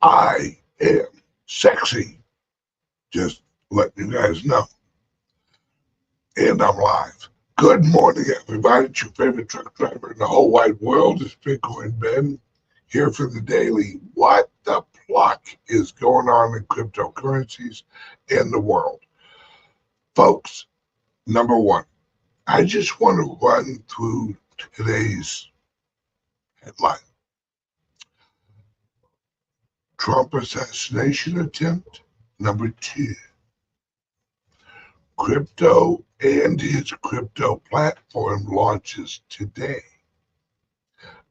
I am sexy. Just letting you guys know. And I'm live. Good morning, everybody. It's your favorite truck driver in the whole wide world. It's Bitcoin Ben here for the daily. What the pluck is going on in cryptocurrencies in the world? Folks, number one, I just want to run through today's headline. Trump assassination attempt. Number two, crypto and his crypto platform launches today.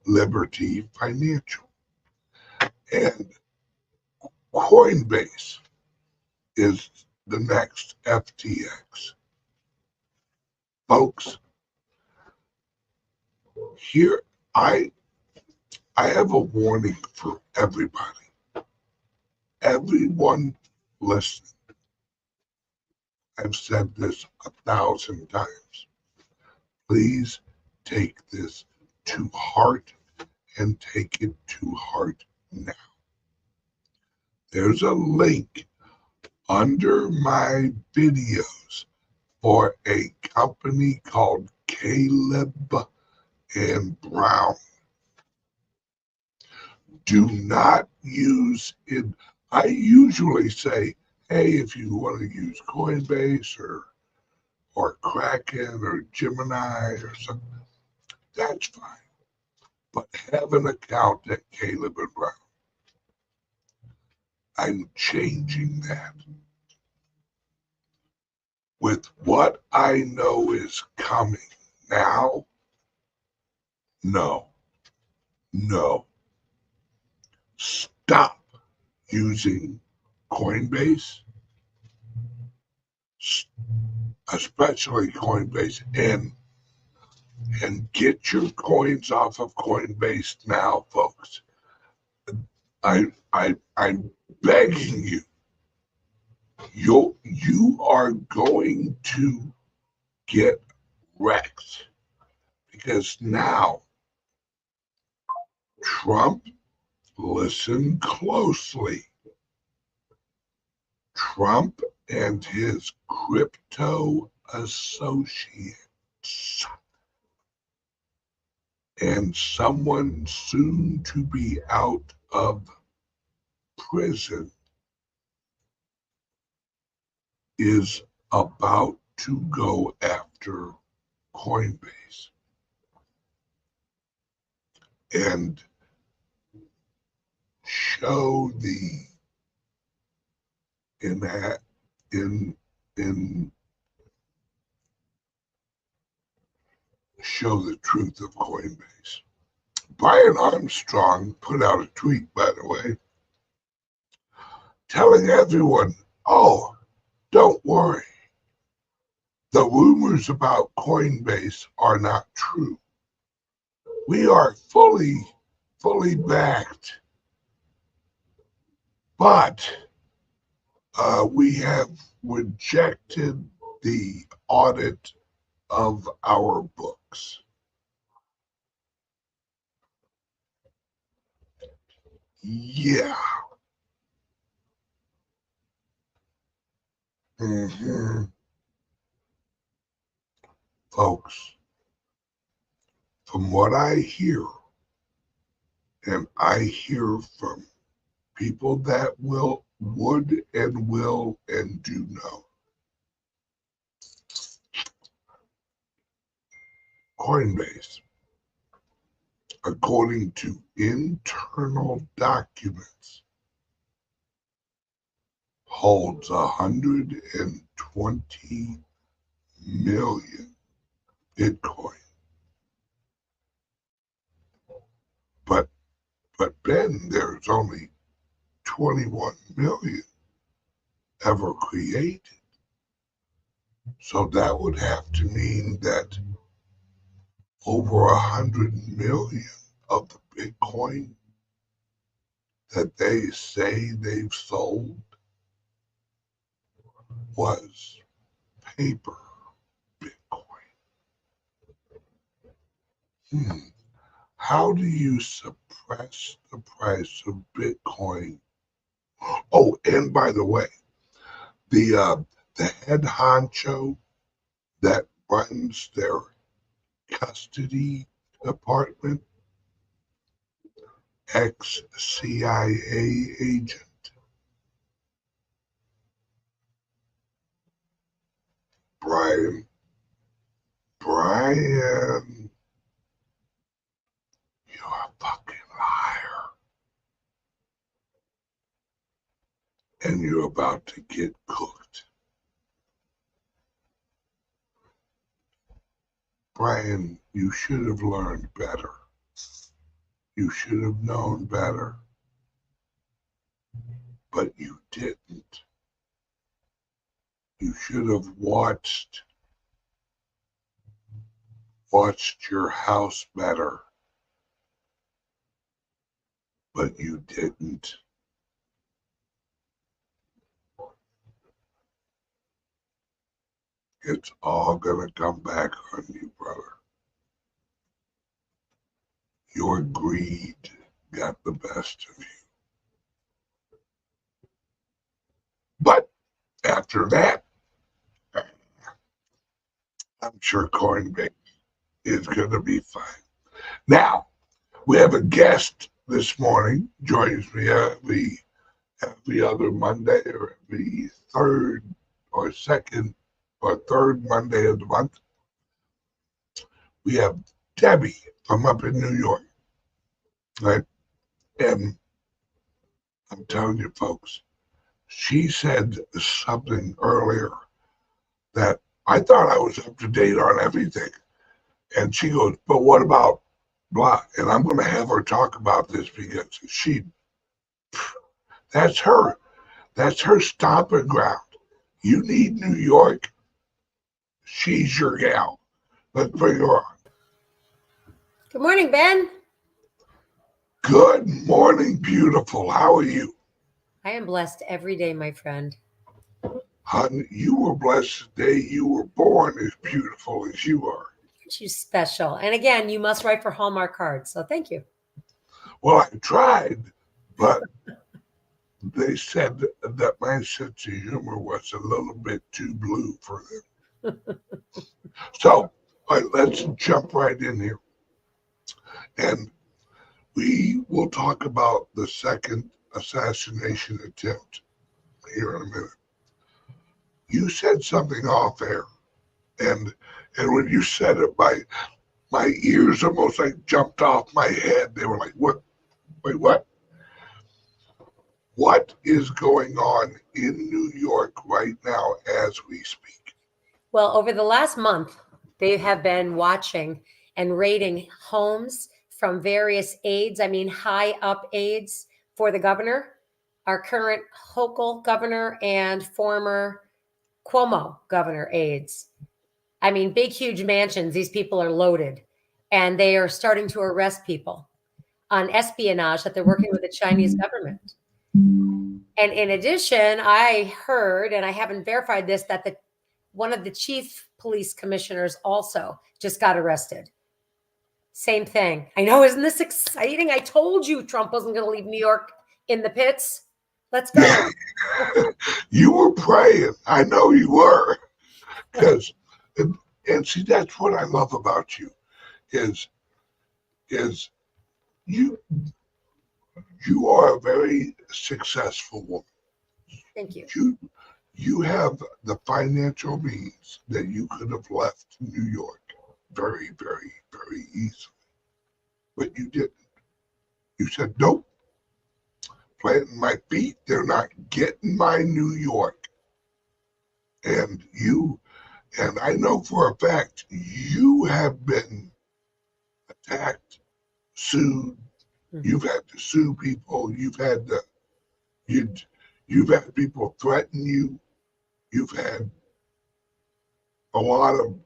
Liberty Financial. And Coinbase is the next FTX. Folks, here I have a warning for everybody. Everyone listening. I've said this 1,000 times. Please take this to heart and take it to heart now. There's a link under my videos for a company called Caleb and Brown. Do not use it. I usually say, hey, if you want to use Coinbase or Kraken or Gemini or something, that's fine. But have an account at Caleb and Brown. I'm changing that. With what I know is coming now, no. Stop using Coinbase, especially Coinbase, and get your coins off of Coinbase now, folks. I'm begging you. You are going to get wrecked because now Trump, listen closely. Trump and his crypto associates and someone soon to be out of prison is about to go after Coinbase and show show the truth of Coinbase. Brian Armstrong put out a tweet, by the way, telling everyone, oh, don't worry. The rumors about Coinbase are not true. We are fully backed, but we have rejected the audit of our books. Yeah. Folks, from what I hear, and I hear from people that would and will and do know, Coinbase, according to internal documents, holds 120 million Bitcoin. But Ben, there's only 21 million ever created. So that would have to mean that over 100 million of the Bitcoin that they say they've sold was paper Bitcoin. How do you suppress the price of Bitcoin Oh, and by the way, the head honcho that runs their custody department, ex-CIA agent, Brian, you're a fucking liar. And you're about to get cooked. Brian, you should have learned better. You should have known better. But you didn't. You should have watched your house better. But you didn't. It's all gonna come back on you, brother. Your greed got the best of you. But after that, I'm sure Coinbase is gonna be fine. Now, we have a guest this morning, joins me every other Monday or every third or second or third Monday of the month. We have Debbie from up in New York, right? And I'm telling you, folks, she said something earlier that I thought I was up to date on everything. And she goes, but what about blah? And I'm going to have her talk about this because that's her stomping ground. You need New York. She's your gal. Let's bring her on. Good morning, Ben. Good morning, beautiful. How are you? I am blessed every day, my friend. Honey, you were blessed the day you were born, as beautiful as you are. Aren't you special? And again, you must write for Hallmark cards. So thank you. Well, I tried, but they said that my sense of humor was a little bit too blue for them. So, all right, let's jump right in here. And we will talk about the second assassination attempt here in a minute. You said something off air, and when you said it, my ears almost like jumped off my head. They were like, "What? Wait, what? What is going on in New York right now as we speak?" Well, over the last month, they have been watching and raiding homes from various aides. I mean, high up aides for the governor, our current Hochul governor and former Cuomo governor aides. I mean, big, huge mansions. These people are loaded, and they are starting to arrest people on espionage that they're working with the Chinese government. And in addition, I heard, and I haven't verified this, that one of the chief police commissioners also just got arrested. Same thing. I know, isn't this exciting? I told you Trump wasn't going to leave New York in the pits. Let's go. You were praying. I know you were. Because, and see, that's what I love about you, is you are a very successful woman. Thank you. You have the financial means that you could have left New York very, very, very easily. But you didn't. You said, nope, planting my feet, they're not getting my New York. And I know for a fact, you have been attacked, sued. You've had to sue people. You've had people threaten you. You've had a lot of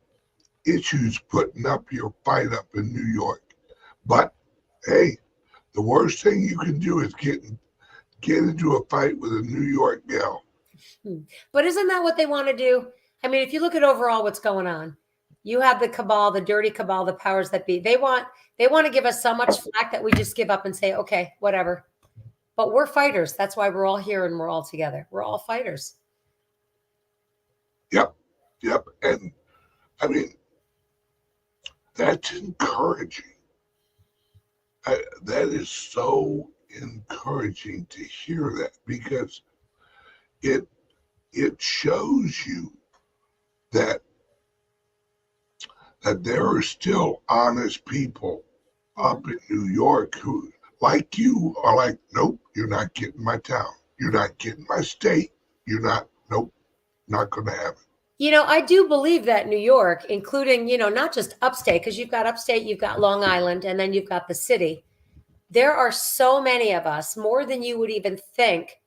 issues putting up your fight up in New York. But hey, the worst thing you can do is get into a fight with a New York gal. But isn't that what they want to do? I mean, if you look at overall what's going on, you have the cabal, the dirty cabal, the powers that be. They want to give us so much flack that we just give up and say, okay, whatever. But we're fighters. That's why we're all here and we're all together. We're all fighters. Yep. And I mean, that's encouraging. That is so encouraging to hear that, because it shows you that there are still honest people up in New York who, like you, are like, nope, you're not getting my town. You're not getting my state. You're not, nope, not going to have it. You know, I do believe that New York, including, you know, not just upstate, because you've got upstate, you've got Long Island, and then you've got the city. There are so many of us, more than you would even think,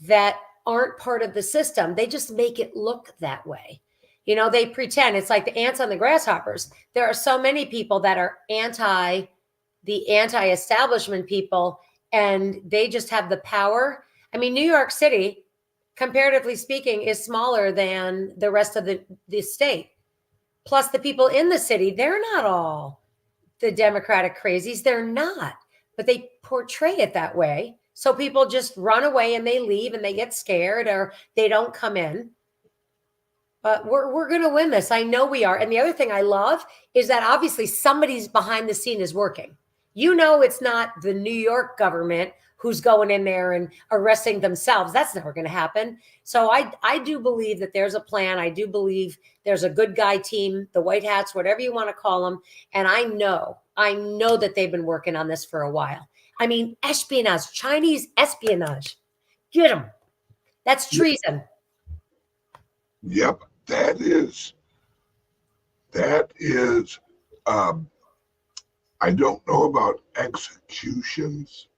that aren't part of the system. They just make it look that way. You know, they pretend it's like the ants on the grasshoppers. There are so many people that are anti-establishment people, and they just have the power. I mean, New York City, comparatively speaking, is smaller than the rest of the state. Plus, the people in the city, they're not all the Democratic crazies. They're not, but they portray it that way. So people just run away and they leave and they get scared or they don't come in. But we're going to win this. I know we are. And the other thing I love is that obviously somebody's behind the scene is working. You know, it's not the New York government who's going in there and arresting themselves. That's never going to happen. So I do believe that there's a plan. I do believe there's a good guy team, the white hats, whatever you want to call them. And I know that they've been working on this for a while. I mean, espionage, Chinese espionage. Get them. That's treason. Yep, that is, I don't know about executions,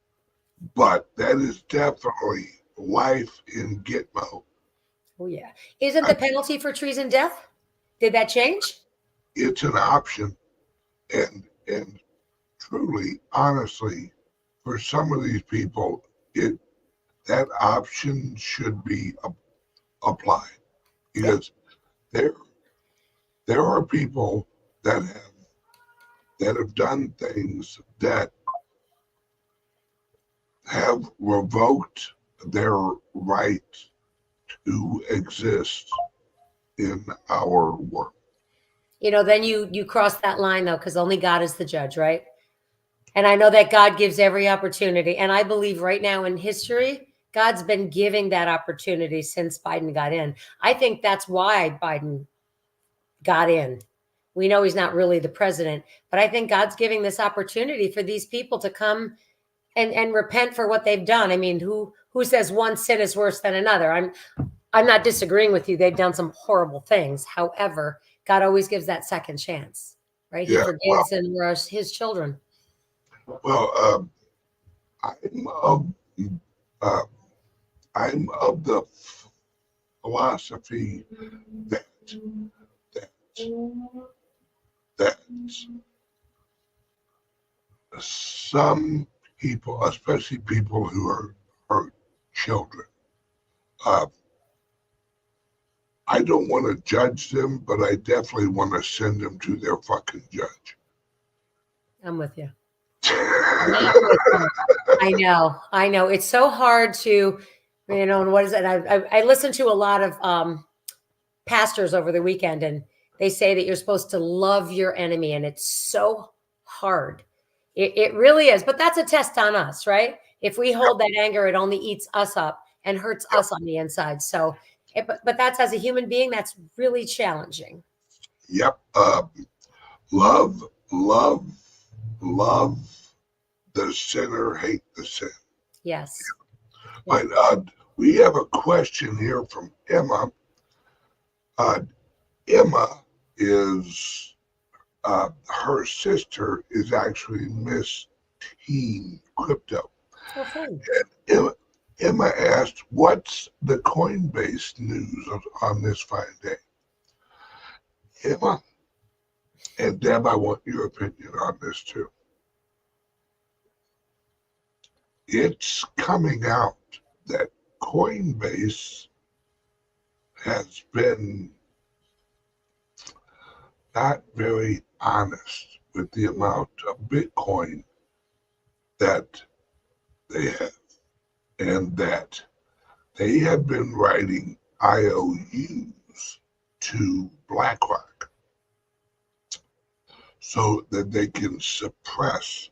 but that is definitely life in Gitmo. Oh, yeah. Isn't the penalty for treason death? Did that change? It's an option. And truly, honestly, for some of these people, that option should be applied, because there are people that have done things that have revoked their right to exist in our world. You know, then you cross that line, though, because only God is the judge, right? And I know that God gives every opportunity. And I believe right now in history, God's been giving that opportunity since Biden got in. I think that's why Biden got in. We know he's not really the president, but I think God's giving this opportunity for these people to come and repent for what they've done. I mean, who says one sin is worse than another? I'm not disagreeing with you. They've done some horrible things. However, God always gives that second chance, right? He forgives, and we're his children. Well, I'm of the philosophy that some people, especially people who are children, I don't want to judge them, but I definitely want to send them to their fucking judge. I'm with you. I know. It's so hard to, you know, and what is it? I listened to a lot of pastors over the weekend, and they say that you're supposed to love your enemy, and it's so hard. It really is, but that's a test on us, right? If we hold that anger, it only eats us up and hurts us on the inside. So, but that's, as a human being, that's really challenging. Yep. Love the sinner, hate the sin. Yes. But we have a question here from Emma. Emma is, her sister is actually Miss Teen Crypto. Okay. And Emma asked, what's the Coinbase news on this fine day? Emma and Deb, I want your opinion on this too. It's coming out that Coinbase has been not very honest with the amount of Bitcoin that they have. and that they have been writing IOUs to BlackRock so that they can suppress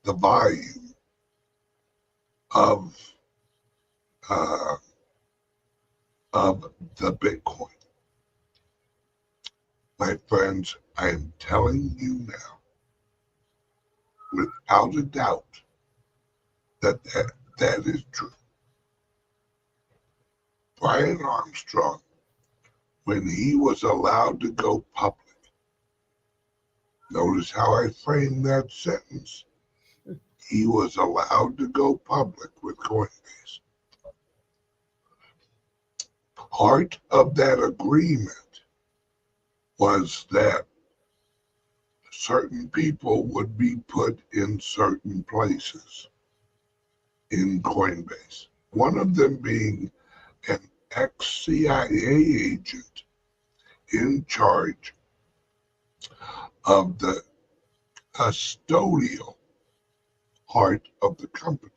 the volume of the Bitcoin. My friends, I am telling you now, without a doubt, that is true. Brian Armstrong, when he was allowed to go public, notice how I framed that sentence. He was allowed to go public with Coinbase. Part of that agreement was that certain people would be put in certain places in Coinbase. One of them being an ex-CIA agent in charge of the custodial part of the company.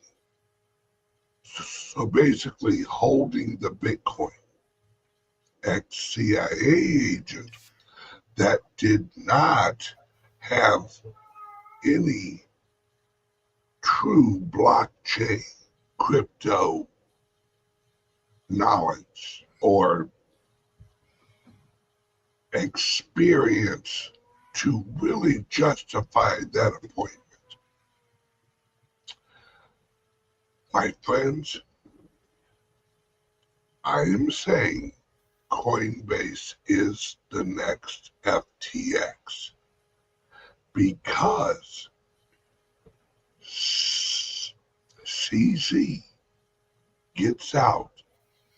So basically holding the Bitcoin. Ex-CIA agent that did not have any true blockchain crypto knowledge or experience to really justify that appointment. My friends, I am saying Coinbase is the next FTX because CZ gets out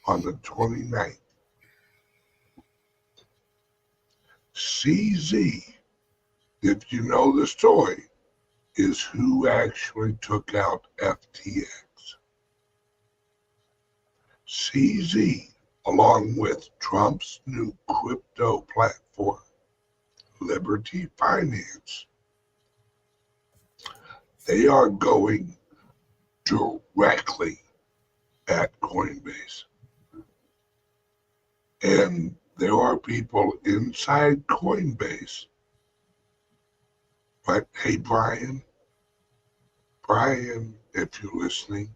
on the 29th. CZ, if you know the story, is who actually took out FTX. CZ, along with Trump's new crypto platform, Liberty Finance, they are going directly at Coinbase. And there are people inside Coinbase. But hey, Brian, if you're listening,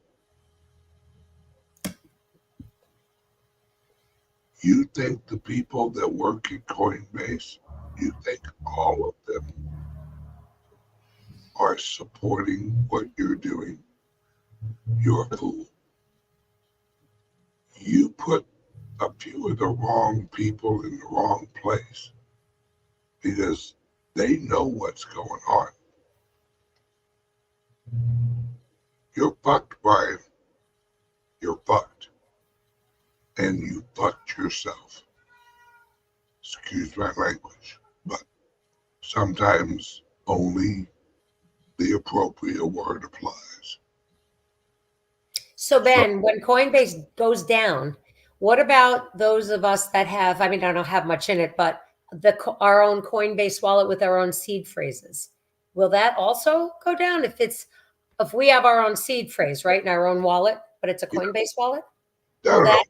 you think the people that work at Coinbase, you think all of them are supporting what you're doing? You're a fool. You put a few of the wrong people in the wrong place because they know what's going on. You're fucked, Brian. You're fucked. And you fucked yourself. Excuse my language, but sometimes only the appropriate word applies. So Ben, when Coinbase goes down, what about those of us that have, I mean, I don't have much in it, but our own Coinbase wallet with our own seed phrases? Will that also go down if we have our own seed phrase, right, in our own wallet, but it's a Coinbase wallet? No.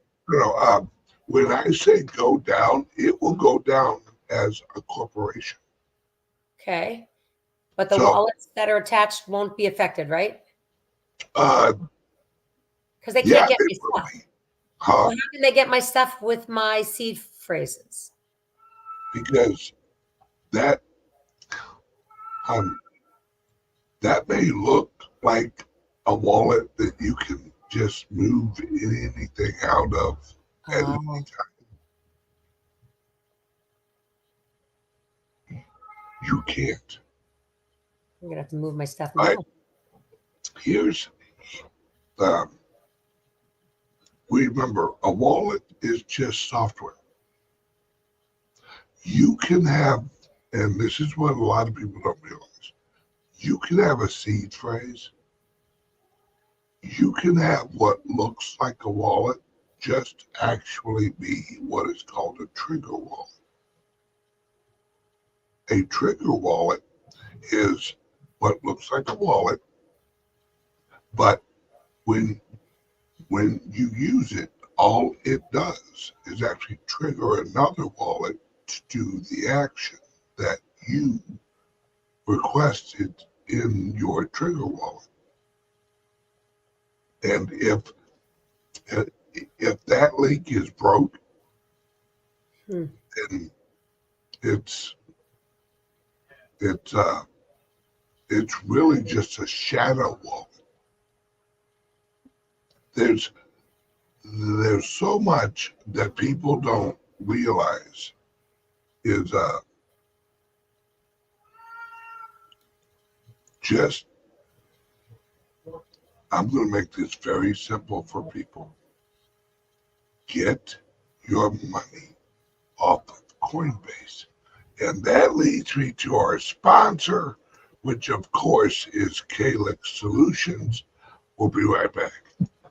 When I say go down, it will go down as a corporation. Okay. But the wallets that are attached won't be affected, right? Because they can't get my stuff. Well, how can they get my stuff with my seed phrases? Because that may look like a wallet that you can just move anything out of at any time. You can't. I'm gonna have to move my stuff now. Here's remember, a wallet is just software. You can have, and this is what a lot of people don't realize, you can have a seed phrase. You can have what looks like a wallet just actually be what is called a trigger wallet. A trigger wallet is what looks like a wallet, but when when you use it, all it does is actually trigger another wallet to do the action that you requested in your trigger wallet. And if that link is broke, then it's really just a shadow wallet. There's so much that people don't realize is just, I'm going to make this very simple for people. Get your money off of Coinbase. And that leads me to our sponsor, which of course is CALIX Solutions. We'll be right back.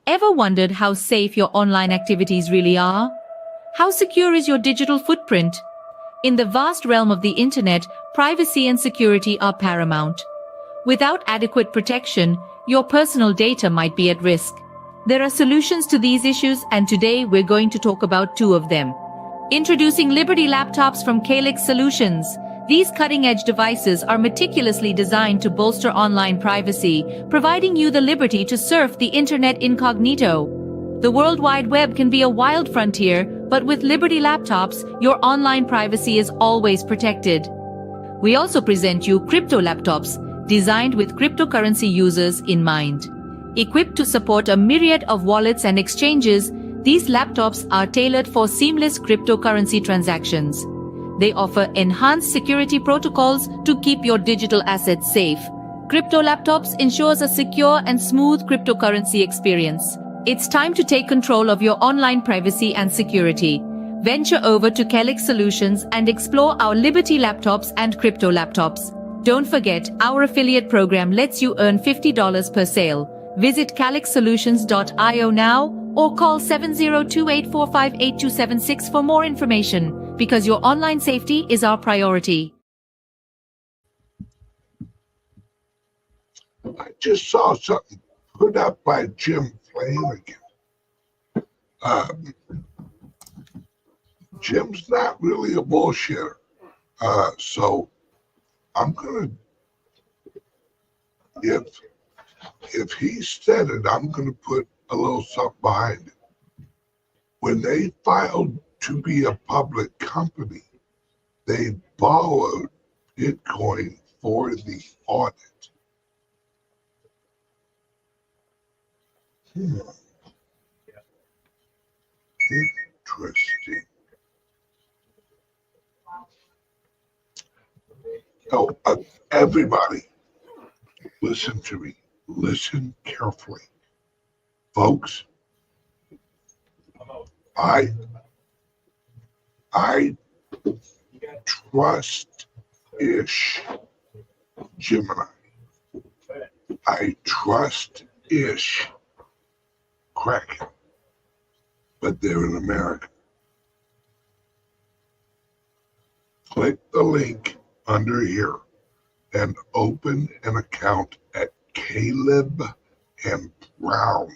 Ever wondered how safe your online activities really are? How secure is your digital footprint? In the vast realm of the internet, privacy and security are paramount. Without adequate protection, your personal data might be at risk. There are solutions to these issues, and today we're going to talk about two of them. Introducing LIBERY laptops from CALIX Solutions. These cutting-edge devices are meticulously designed to bolster online privacy, providing you the liberty to surf the internet incognito. The World Wide Web can be a wild frontier, but with LIBERY laptops, your online privacy is always protected. We also present you crypto laptops, designed with cryptocurrency users in mind. Equipped to support a myriad of wallets and exchanges, these laptops are tailored for seamless cryptocurrency transactions. They offer enhanced security protocols to keep your digital assets safe. Crypto laptops ensures a secure and smooth cryptocurrency experience. It's time to take control of your online privacy and security. Venture over to CALIX Solutions and explore our LIBERY laptops and crypto laptops. Don't forget, our affiliate program lets you earn $50 per sale. Visit calixsolutions.io now or call 7028458276 for more information, because your online safety is our priority. I just saw something put up by Jim Flanagan. Jim's not really a bullshitter. So I'm gonna, if he said it, I'm gonna put a little something behind it. When they filed to be a public company, they borrowed Bitcoin for the audit. Interesting. Oh, everybody, listen to me. Listen carefully. Folks, I trust-ish Gemini. I trust-ish Kraken, but they're in America. Click the link under here and open an account at Caleb and Brown.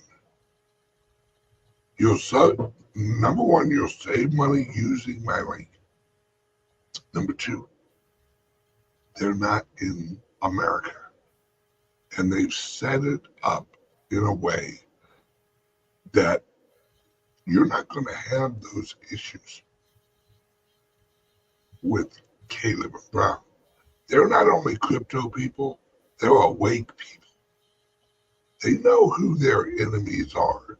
Number one, you'll save money using my link. Number two, they're not in America, and they've set it up in a way that you're not going to have those issues with Caleb and Brown. They're not only crypto people, they're awake people. They know who their enemies are,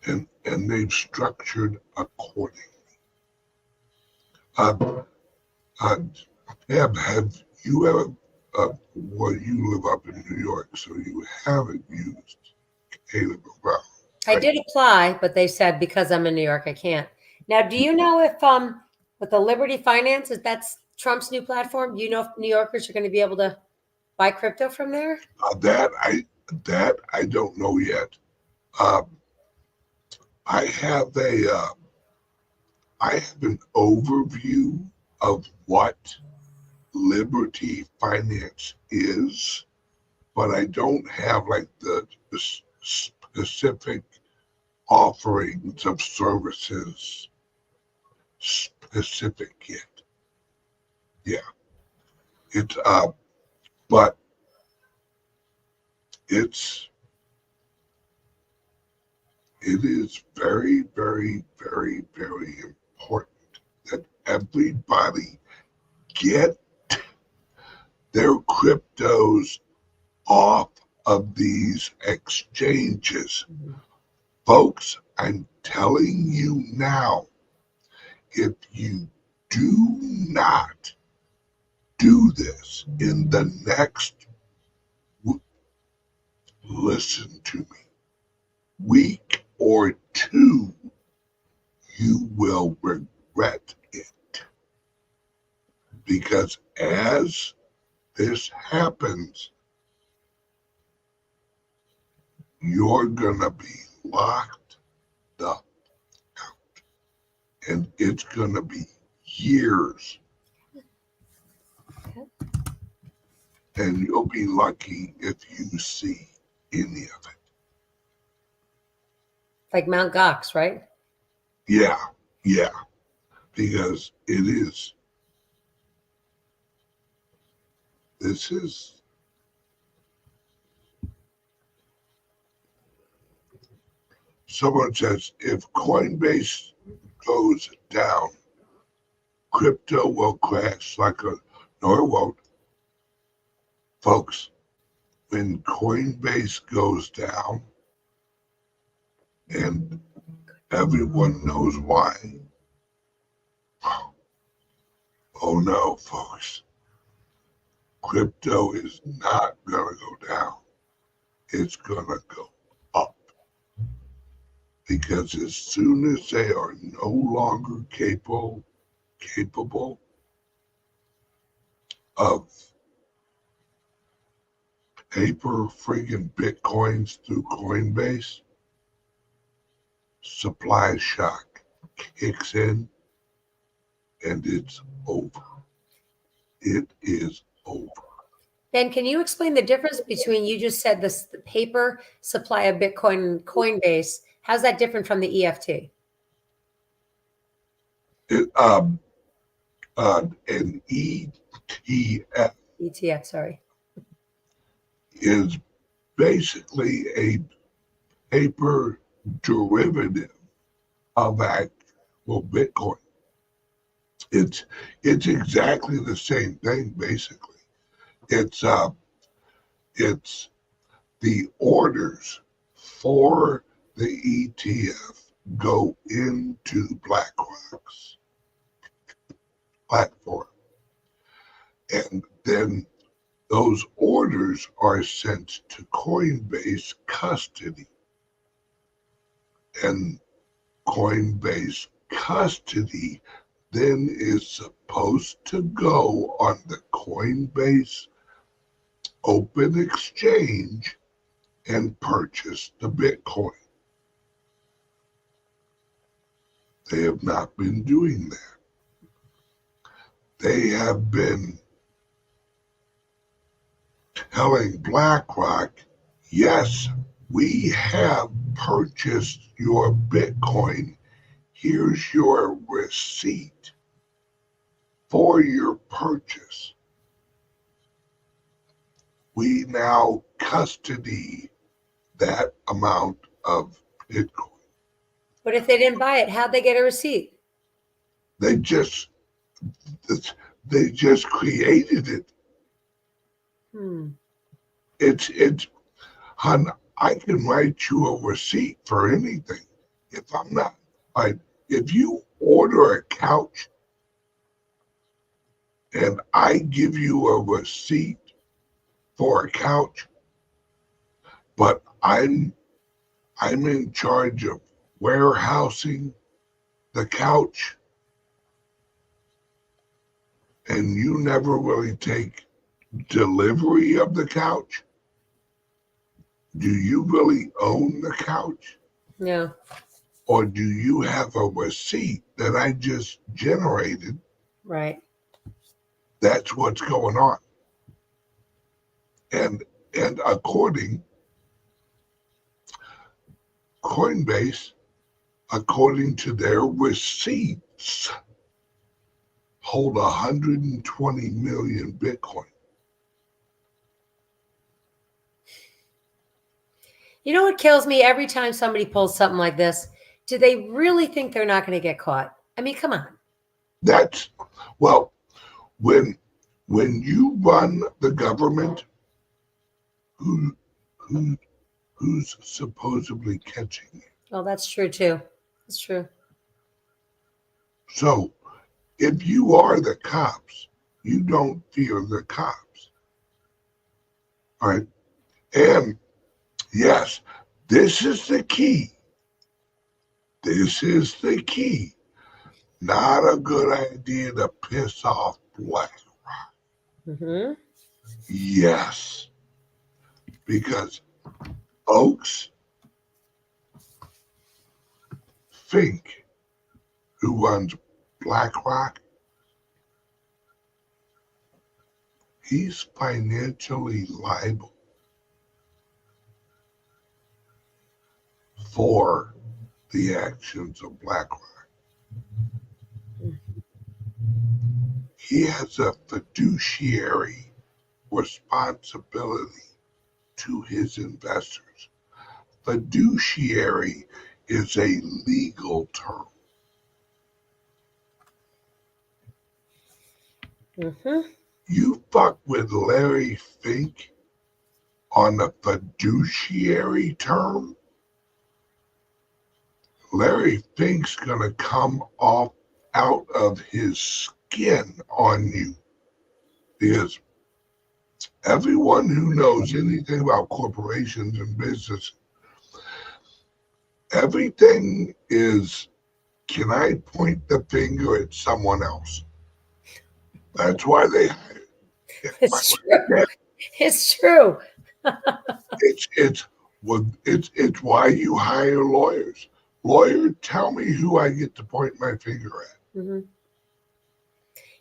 and they've structured accordingly. Have you ever, well, you live up in New York, so you haven't used Caleb and Brown. I did apply, but they said because I'm in New York, I can't. Now, do you know if with the Liberty Finance, if that's Trump's new platform, do you know if New Yorkers are going to be able to buy crypto from there? That I don't know yet. I have an overview of what Liberty Finance is, but I don't have like the specific offerings of services specific yet. Yeah. It's but it is very, very, very, very important that everybody get their cryptos off of these exchanges. Folks, I'm telling you now, if you do not do this in the next, listen to me, week or two, you will regret it. Because as this happens, you're gonna be locked up out. And it's gonna be years. And you'll be lucky if you see any of it. Like Mount Gox, right? Yeah, yeah. Because it is. This is. Someone says if Coinbase goes down, crypto will crash like a. No, it won't. Folks, when Coinbase goes down, and everyone knows why. Oh no, folks. Crypto is not going to go down. It's going to go up. Because as soon as they are no longer capable of paper friggin' bitcoins through Coinbase, supply shock kicks in and it's over. It is over. Ben, can you explain the difference between, you just said this, the paper supply of Bitcoin and Coinbase? How's that different from the EFT? An ETF ETF, sorry. is basically a paper derivative of actual Bitcoin. It's exactly the same thing, basically. It's the orders for the ETF go into BlackRock's platform. And then those orders are sent to Coinbase custody. And Coinbase custody then is supposed to go on the Coinbase open exchange and purchase the Bitcoin. They have not been doing that. They have been telling BlackRock, yes, we have purchased your Bitcoin. Here's your receipt for your purchase. We now custody that amount of Bitcoin. But if they didn't buy it, how'd they get a receipt? They just created it. It's hon, I can write you a receipt for anything. If I'm not, if you order a couch and I give you a receipt for a couch, but I'm in charge of warehousing the couch, and you never really take delivery of the couch, do you really own the couch? No. Or do you have a receipt that I just generated? Right. That's what's going on. And according Coinbase, according to their receipts, hold 120 million Bitcoin. You know what kills me every time somebody pulls something like this? Do they really think they're not going to get caught? I mean, come on. That's, well, when you run the government, who's supposedly catching you? Oh, that's true too. That's true. So if you are the cops, you don't fear the cops. All right. And yes, this is the key. This is the key. Not a good idea to piss off BlackRock. Mm-hmm. Yes. Because Oaks, Fink, who runs BlackRock, he's financially liable for the actions of BlackRock. He has a fiduciary responsibility to his investors. Fiduciary is a legal term. Mm-hmm. You fuck with Larry Fink on the fiduciary term, Larry Fink's gonna come off out of his skin on you. Because everyone who knows anything about corporations and business, everything is, can I point the finger at someone else? That's why they hire. It's true. It's true. It's why you hire lawyers. Lawyer, tell me who I get to point my finger at. Mm-hmm.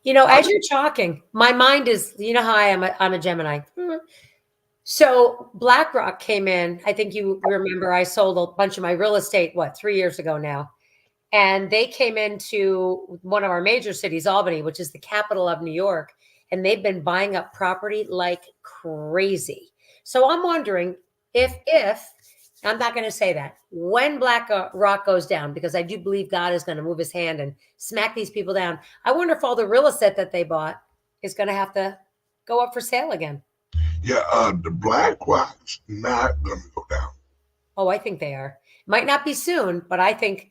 You know, as you're talking, my mind is, you know how I am, I'm a Gemini. So BlackRock came in. I think you remember I sold a bunch of my real estate, 3 years ago now. And they came into one of our major cities, Albany, which is the capital of New York. And they've been buying up property like crazy. So I'm wondering if I'm not going to say that, when BlackRock goes down, because I do believe God is going to move his hand and smack these people down. I wonder if all the real estate that they bought is going to have to go up for sale again. Yeah, the BlackRock's not going to go down. Oh, I think they are. Might not be soon, but I think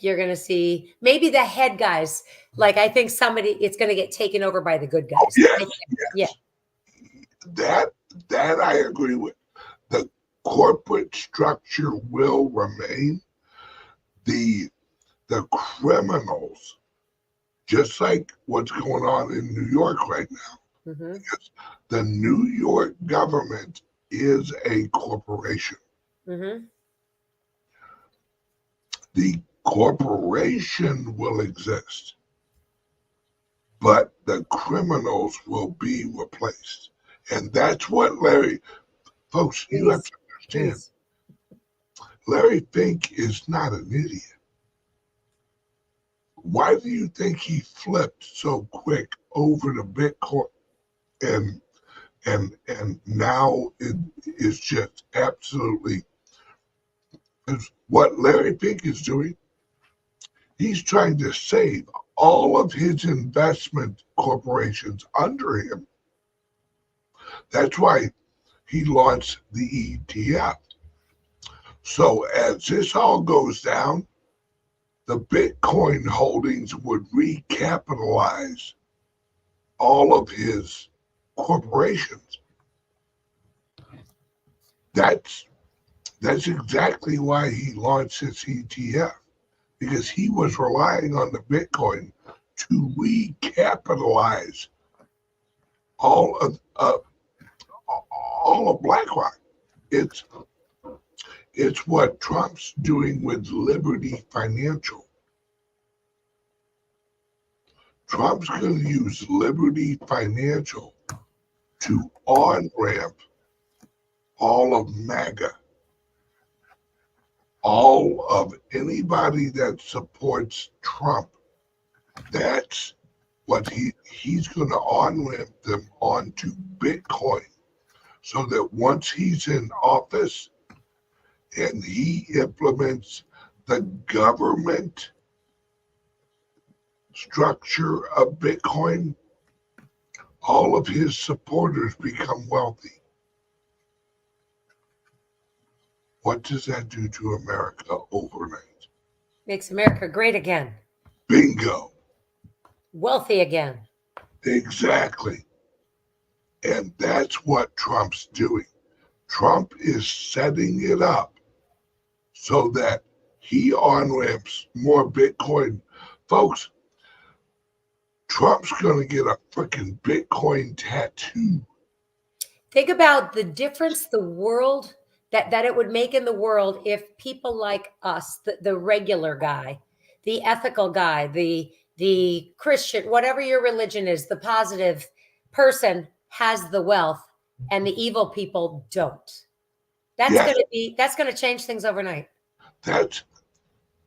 you're going to see maybe the head guys. Like, I think it's going to get taken over by the good guys. Oh, yes. Yeah. That I agree with. The corporate structure will remain. The criminals, just like what's going on in New York right now, Mm-hmm. because the New York government is a corporation. Mm-hmm. The corporation will exist, but the criminals will be replaced. And that's what folks, you have to understand. Larry Fink is not an idiot. Why do you think he flipped so quick over to Bitcoin and now it is just absolutely, what Larry Fink is doing? He's trying to save all of his investment corporations under him. That's why he launched the ETF. So as this all goes down, the Bitcoin holdings would recapitalize all of his corporations. That's exactly why he launched his ETF, because he was relying on the Bitcoin to recapitalize all of BlackRock. It's what Trump's doing with Liberty Financial. Trump's going to use Liberty Financial to on-ramp all of MAGA. all of anybody that supports Trump, that's what he's going to on-ramp them onto Bitcoin, so that once he's in office and he implements the government structure of Bitcoin, all of his supporters become wealthy. What does that do to America overnight? Makes America great again. Bingo. Wealthy again. Exactly. And that's what Trump's doing. Trump is setting it up so that he on-ramps more Bitcoin. Folks, Trump's going to get a freaking Bitcoin tattoo. Think about the difference the world that it would make in the world if people like us, the regular guy, the ethical guy, the Christian, whatever your religion is, the positive person has the wealth and the evil people don't. That's going to change things overnight.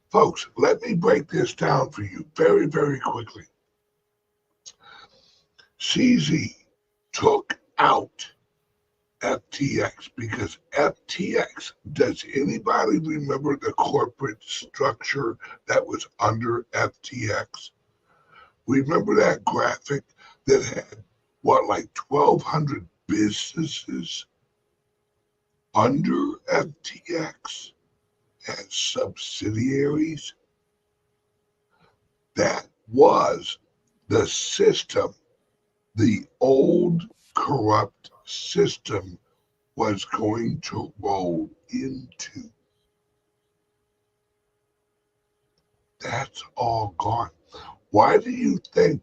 Folks, let me break this down for you very, very quickly. CZ took out FTX because FTX, does anybody remember the corporate structure that was under FTX? Remember that graphic that had like 1,200 businesses under FTX as subsidiaries? That was the system. The old corrupt system was going to roll into. That's all gone. Why do you think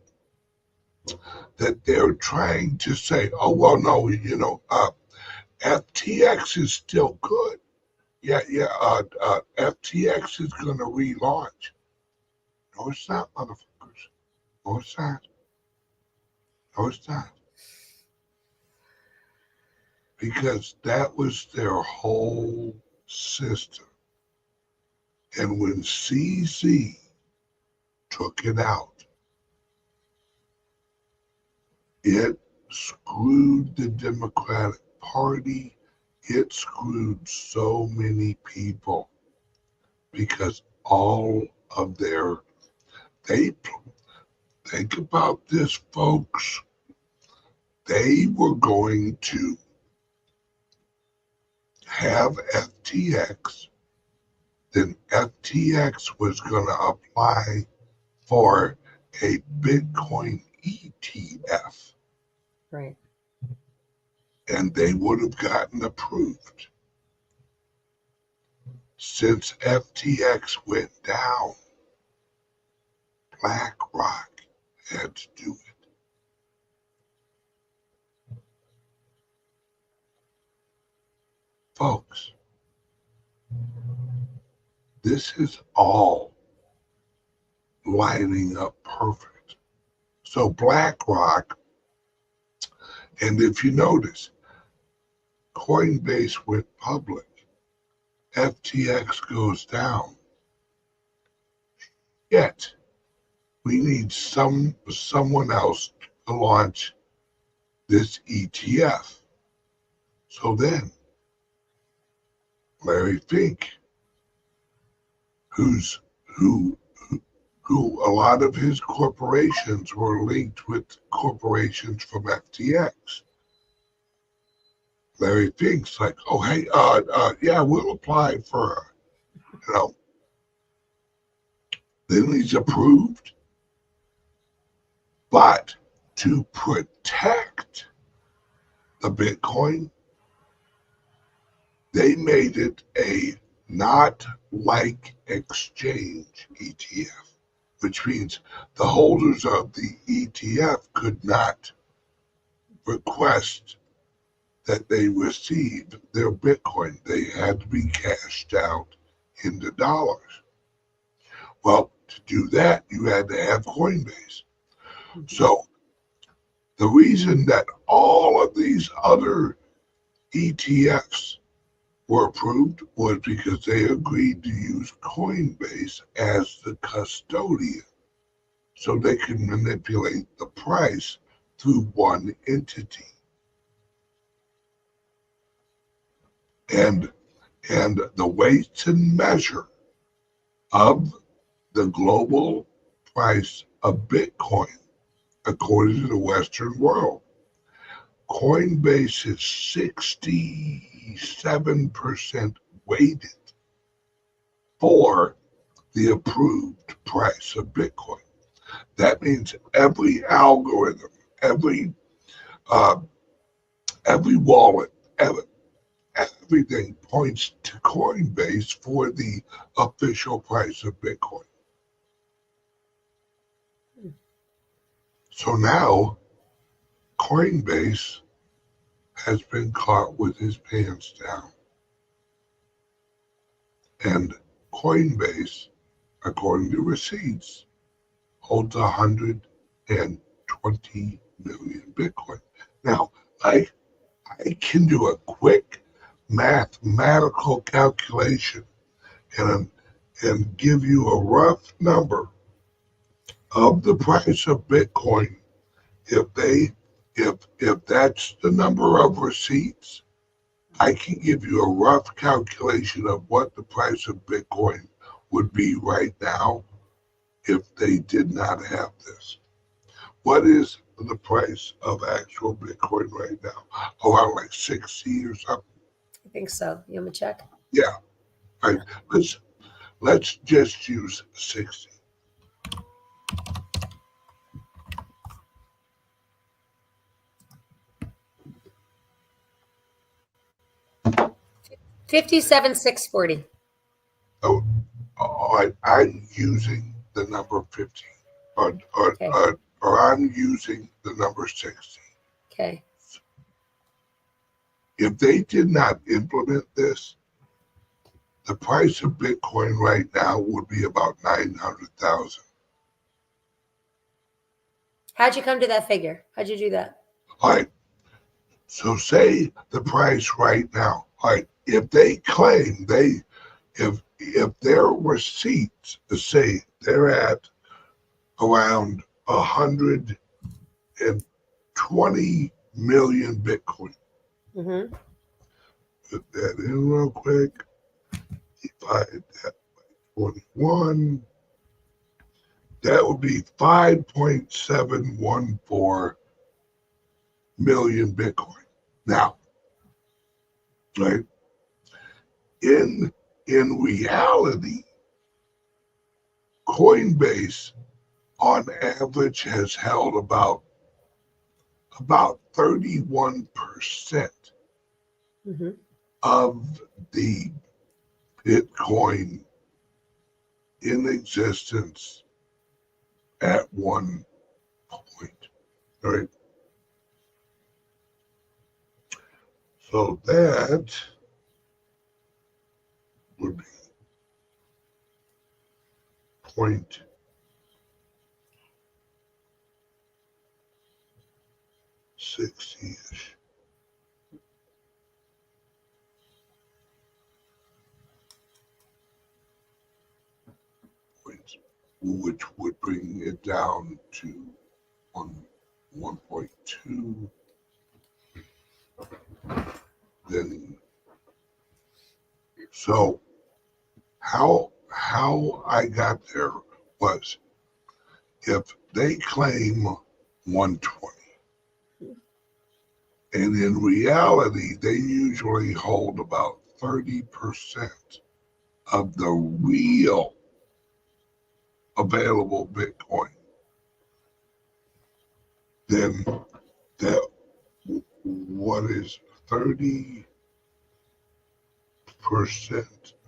that they're trying to say, oh, well, no, FTX is still good. FTX is going to relaunch. No, it's not, motherfuckers. No, it's not. No, it's not. Because that was their whole system. And when CZ took it out, it screwed the Democratic Party. It screwed so many people because all of think about this, folks. They were going to have FTX, then FTX was going to apply for a Bitcoin ETF. Right. And they would have gotten approved. Since FTX went down, BlackRock had to do it. Folks, this is all lining up perfect. So BlackRock, and if you notice, Coinbase went public, FTX goes down. Yet, we need someone else to launch this ETF. So then, Larry Fink, who a lot of his corporations were linked with corporations from FTX. Larry Fink's like, oh, hey, yeah, we'll apply for, then he's approved. But to protect the Bitcoin, they made it a not like exchange ETF, which means the holders of the ETF could not request that they receive their Bitcoin. They had to be cashed out into dollars. Well, to do that, you had to have Coinbase. So the reason that all of these other ETFs were approved was because they agreed to use Coinbase as the custodian so they could manipulate the price through one entity. And the weights and measure of the global price of Bitcoin, according to the Western world, Coinbase is 67% weighted for the approved price of Bitcoin. That means every algorithm, every wallet, everything points to Coinbase for the official price of Bitcoin. So now Coinbase has been caught with his pants down. And Coinbase, according to receipts, holds 120 million Bitcoin. Now, I can do a quick mathematical calculation and give you a rough number of the price of Bitcoin if that's the number of receipts. I can give you a rough calculation of what the price of Bitcoin would be right now if they did not have this. What is the price of actual Bitcoin right now? Around like 60 or something? I think so. You want me to check? Yeah. Right. Let's just use 60. $57,640. Oh, I'm using the number 15, or I'm using the number 60. Okay. If they did not implement this, the price of Bitcoin right now would be about 900,000. How'd you come to that figure? How'd you do that? All right. So say the price right now. All right. If they claim if their receipts say they're at around 120 million Bitcoin. Mm-hmm. Put that in real quick. Divide that by 21. That would be 5.714 million Bitcoin. Now, right? In reality, Coinbase on average has held about 31% Mm-hmm. of the Bitcoin in existence at one point, right? So that would be 0.60-ish. Which would bring it down to 1.2. Then, so how I got there was if they claim 120, and in reality they usually hold about 30% of the real available Bitcoin, then that what is 30%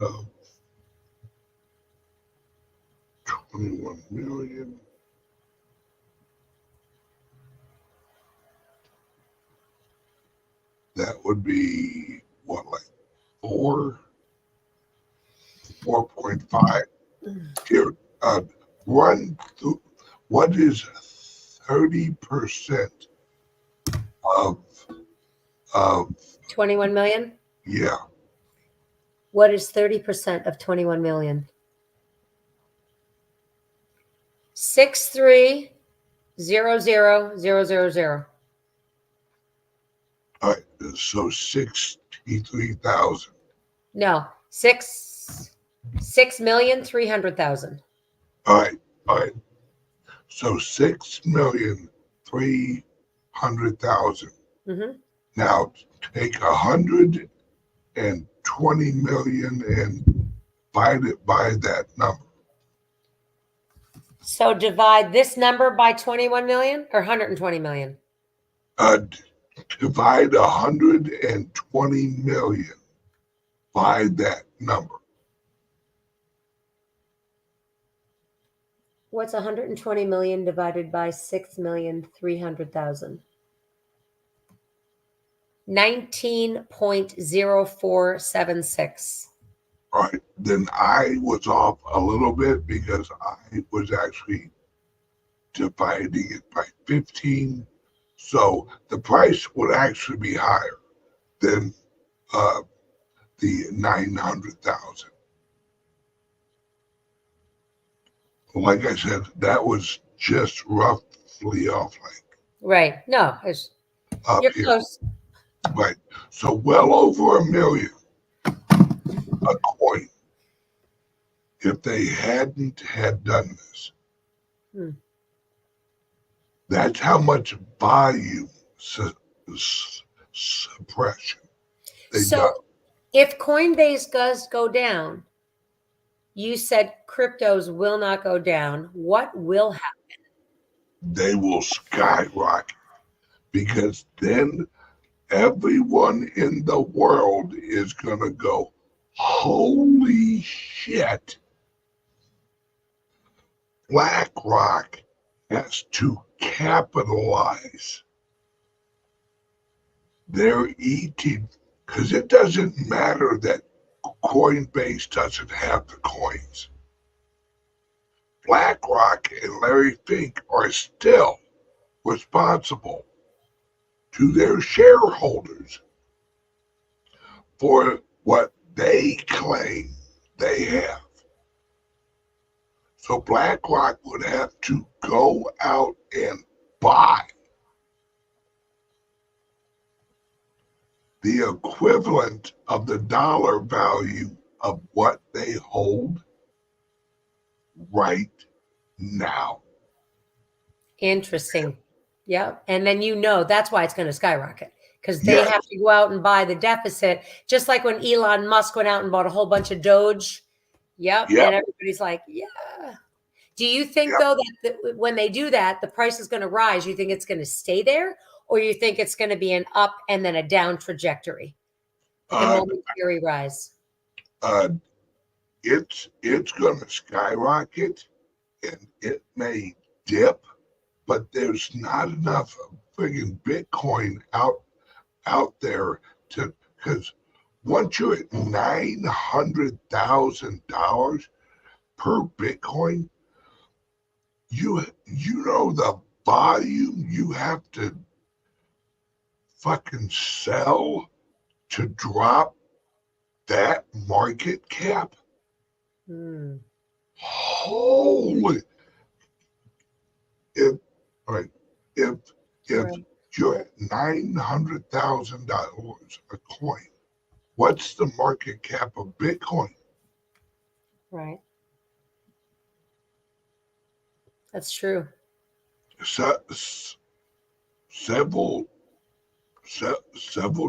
of 21 million? That would be what, like 4.5? Here, what is 30% of 21 million? yeah, What is 30% of 21 million? 6300000. All right, so 63,000. No, 6,300,000. All right. So 6,300,000. Mm-hmm. Now take 120 million and divide it by that number. So divide this number by 21 million or 120 million? Divide 120 million by that number. What's 120 million divided by 6,300,000? 19.0476. All right, then I was off a little bit because I was actually dividing it by 15. So the price would actually be higher than the 900,000. Like I said, that was just roughly off, like Right. No, up you're here. close. Right. So well over $1 million a coin if they hadn't had done this. Hmm. That's how much volume suppression they So done. if Coinbase does go down, you said cryptos will not go down. What will happen? They will skyrocket because then everyone in the world is going to go, holy shit, BlackRock has to capitalize. They're eating, because it doesn't matter that Coinbase doesn't have the coins. BlackRock and Larry Fink are still responsible to their shareholders for what they claim they have. So BlackRock would have to go out and buy the equivalent of the dollar value of what they hold right now. Interesting. Yeah. And then that's why it's going to skyrocket because they Yes. have to go out and buy the deficit, just like when Elon Musk went out and bought a whole bunch of Doge. Yep. Yep. And everybody's like, yeah. Do you think, Yep. though, that when they do that, the price is going to rise? You think it's going to stay there, or you think it's going to be an up and then a down trajectory, like a momentary rise? It's going to skyrocket and it may dip, but there's not enough friggin' Bitcoin out there to, because once you're at $900,000 per Bitcoin, you know the volume you have to fucking sell to drop that market cap. Holy! If right, if Right. you're at $900,000 a coin, what's the market cap of Bitcoin? Right. That's true. Several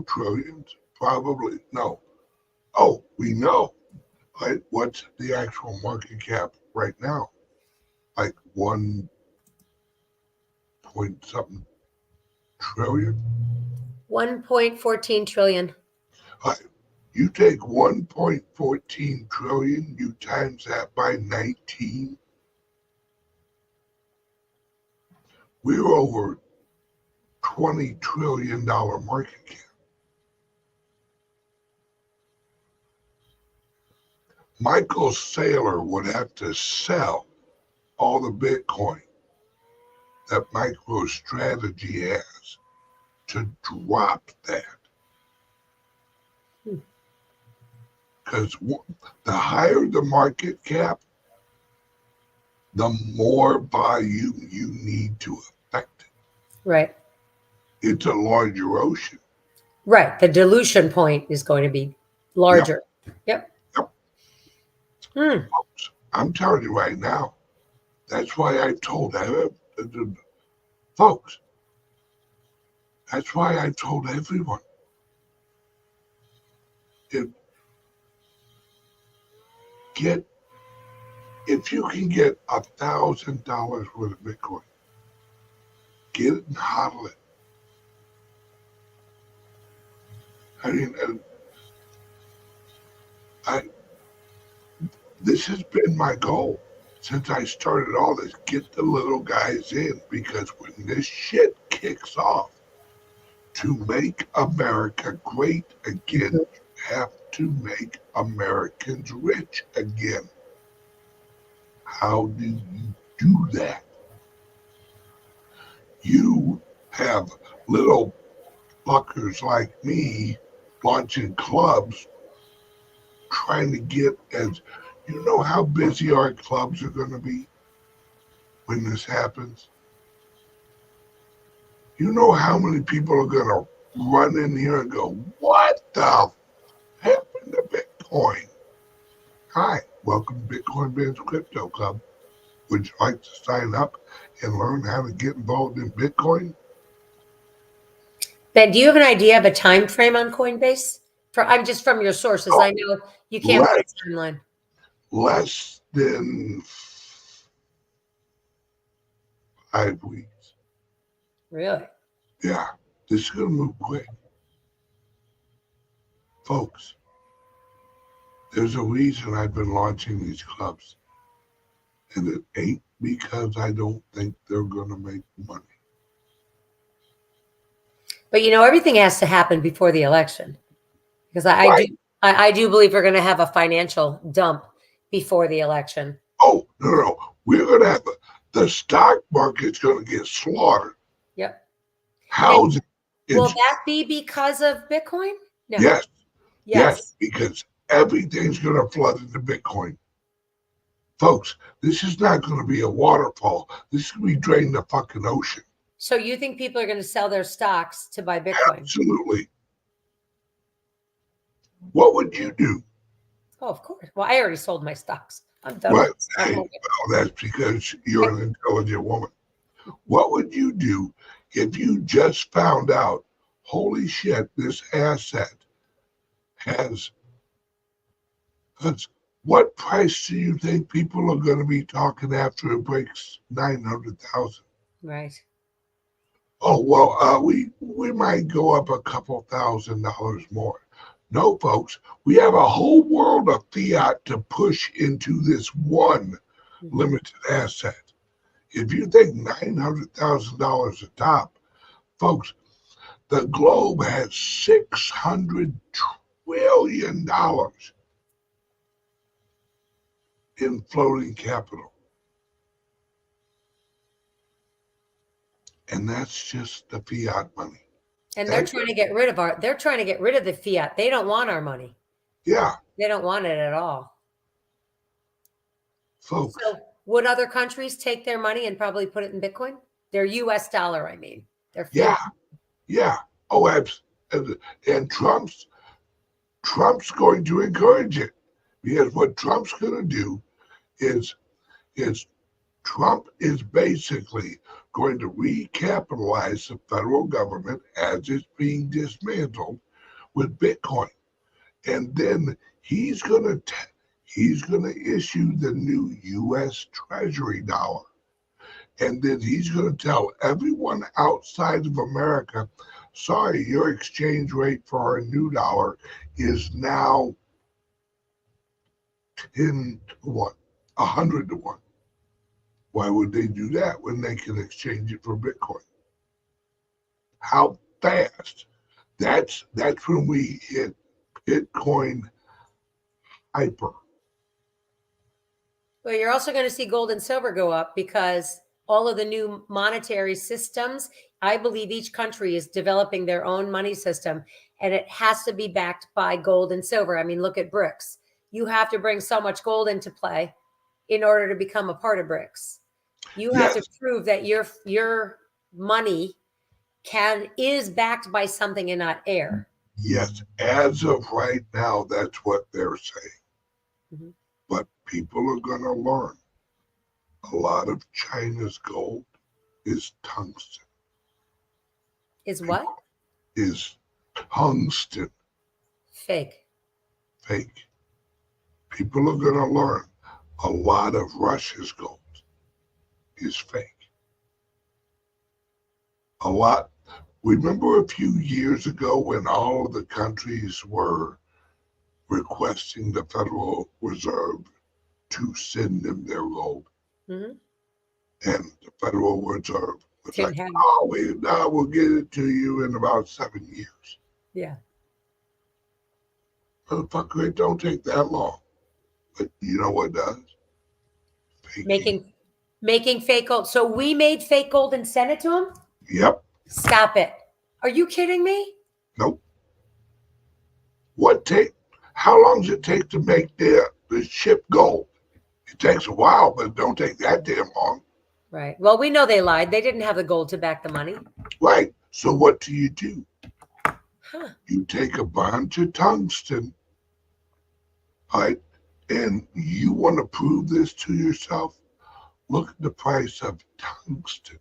trillions, probably. No. Oh, we know. Right? What's the actual market cap right now? Like 1 point something trillion. 1.14 trillion. Right. You take 1.14 trillion, you times that by 19. We're over $20 trillion market cap. Michael Saylor would have to sell all the Bitcoin that MicroStrategy has to drop that. Because the higher the market cap, the more volume you need to affect it. Right. It's a larger ocean. Right. The dilution point is going to be larger. Yep. Yep. Hmm. I'm telling you right now, that's why I told folks, that's why I told everyone, if you can get $1,000 worth of Bitcoin, get it and hodl it. I mean, this has been my goal since I started all this. Get the little guys in, because when this shit kicks off, to make America great again, you have to make Americans rich again. How do you do that? You have little fuckers like me launching clubs, trying to get as, you know how busy our clubs are going to be when this happens? You know how many people are going to run in here and go, what the happened to Bitcoin? Hi, welcome to Bitcoin Ben's Crypto Club. Would you like to sign up and learn how to get involved in Bitcoin? Ben, do you have an idea of a time frame on Coinbase? I'm just from your sources. I know you can't put a timeline. Less than 5 weeks. Really? Yeah, this is going to move quick. Folks, there's a reason I've been launching these clubs. And it ain't because I don't think they're going to make money. But you know, everything has to happen before the election, because I do believe we're going to have a financial dump before the election. Oh, no. We're going to have the stock market's going to get slaughtered. Yep. Housing. Will that be because of Bitcoin? No. Yes, because everything's going to flood into Bitcoin. Folks, this is not going to be a waterfall. This is going to be draining the fucking ocean. So you think people are going to sell their stocks to buy Bitcoin? Absolutely. What would you do? Oh, of course. Well, I already sold my stocks. I'm done. Well, that's because you're an intelligent woman. What would you do if you just found out, holy shit, this asset has, what price do you think people are going to be talking after it breaks 900,000? Right. Oh, well, we might go up a couple $1,000 more. No, folks, we have a whole world of fiat to push into this one limited asset. If you think $900,000 a top, folks, the globe has $600 trillion in floating capital. And that's just the fiat money. And they're trying to get rid of the fiat. They don't want our money. Yeah. They don't want it at all. Folks. So would other countries take their money and probably put it in Bitcoin? Their US dollar, I mean. Yeah. Oh, absolutely. And Trump's going to encourage it, because what Trump's going to do is Trump is basically going to recapitalize the federal government as it's being dismantled with Bitcoin, and then he's going to issue the new U.S. Treasury dollar, and then he's going to tell everyone outside of America, sorry, your exchange rate for our new dollar is now 10 to 1, 100 to 1. Why would they do that when they can exchange it for Bitcoin? How fast? That's when we hit Bitcoin hyper. Well, you're also going to see gold and silver go up because all of the new monetary systems, I believe each country is developing their own money system. and it has to be backed by gold and silver. I mean, look at BRICS. You have to bring so much gold into play in order to become a part of BRICS. You have to prove that your money is backed by something and not air. Yes, as of right now, that's what they're saying. Mm-hmm. But people are going to learn. A lot of China's gold is tungsten. Is what? Is tungsten. Fake. Fake. People are going to learn a lot of Russia's gold is fake. A lot. Remember a few years ago when all of the countries were requesting the Federal Reserve to send them their gold? Mm-hmm. And the Federal Reserve was Didn't like, have- oh, we'll get it to you in about 7 years. Yeah. Motherfucker, it don't take that long. But you know what does? Faking. Making fake gold. So we made fake gold and sent it to them? Yep. Stop it. Are you kidding me? Nope. How long does it take to make the ship gold? It takes a while, but it don't take that damn long. Right. Well, we know they lied. They didn't have the gold to back the money. Right. So what do? Huh. You take a bunch of tungsten, right? And you want to prove this to yourself? Look at the price of tungsten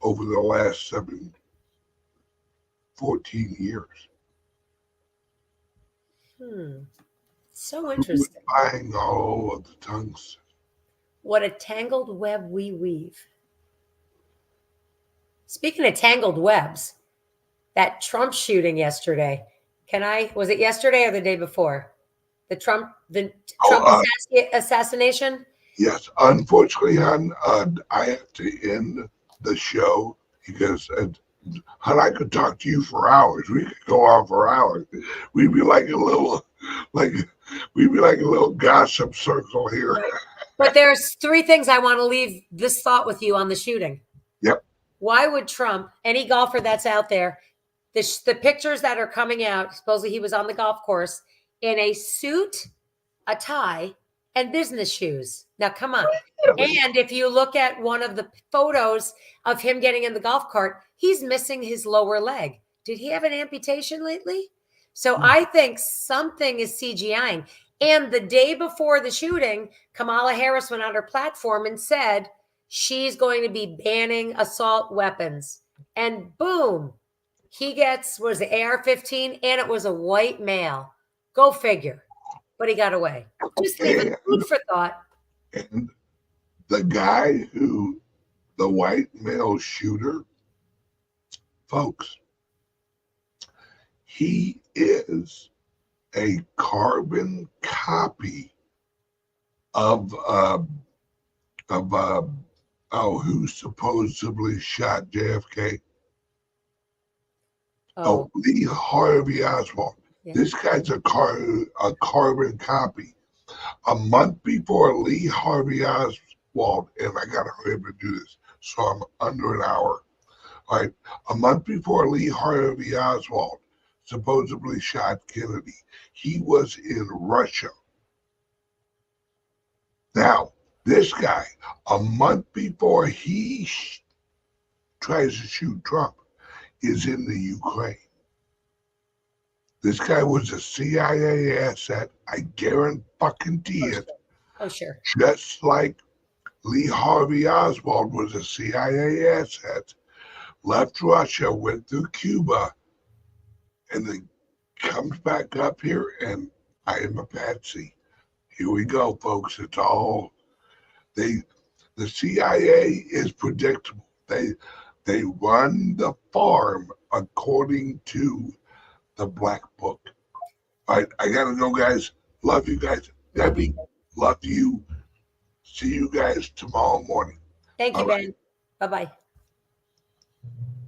over the last 14 years. So interesting. Who's buying all of the tungsten? What a tangled web we weave. Speaking of tangled webs, that Trump shooting yesterday. Was it yesterday or the day before? The Trump assassination? Yes. Unfortunately, hon, I have to end the show because hon, I could talk to you for hours. We could go on for hours. We'd be like a little gossip circle here. Right. But there's 3 things I want to leave this thought with you on the shooting. Yep. Why would Trump, any golfer that's out there, the pictures that are coming out, supposedly he was on the golf course in a suit, a tie, and business shoes. Now, come on. And if you look at one of the photos of him getting in the golf cart, he's missing his lower leg. Did he have an amputation lately? So I think something is CGIing. And the day before the shooting, Kamala Harris went on her platform and said she's going to be banning assault weapons. And boom, he gets, was it AR-15? And it was a white male. Go figure. But he got away. Just leave it food for thought. And the guy the white male shooter, folks, he is a carbon copy of who supposedly shot JFK. Lee Harvey Oswald. Yeah. This guy's a carbon copy. A month before Lee Harvey Oswald, and I gotta hurry up and do this, so I'm under an hour. All right, a month before Lee Harvey Oswald supposedly shot Kennedy, he was in Russia. Now, this guy, a month before he tries to shoot Trump, is in the Ukraine. This guy was a CIA asset. I guarantee it. Oh, sure. Just like Lee Harvey Oswald was a CIA asset, left Russia, went through Cuba, and then comes back up here, and I am a patsy. Here we go, folks. It's all the CIA is predictable. They run the farm according to the black book. All right, I gotta go, guys. Love you guys. Debbie, love you. See you guys tomorrow morning. Thank you, Ben. Bye-bye.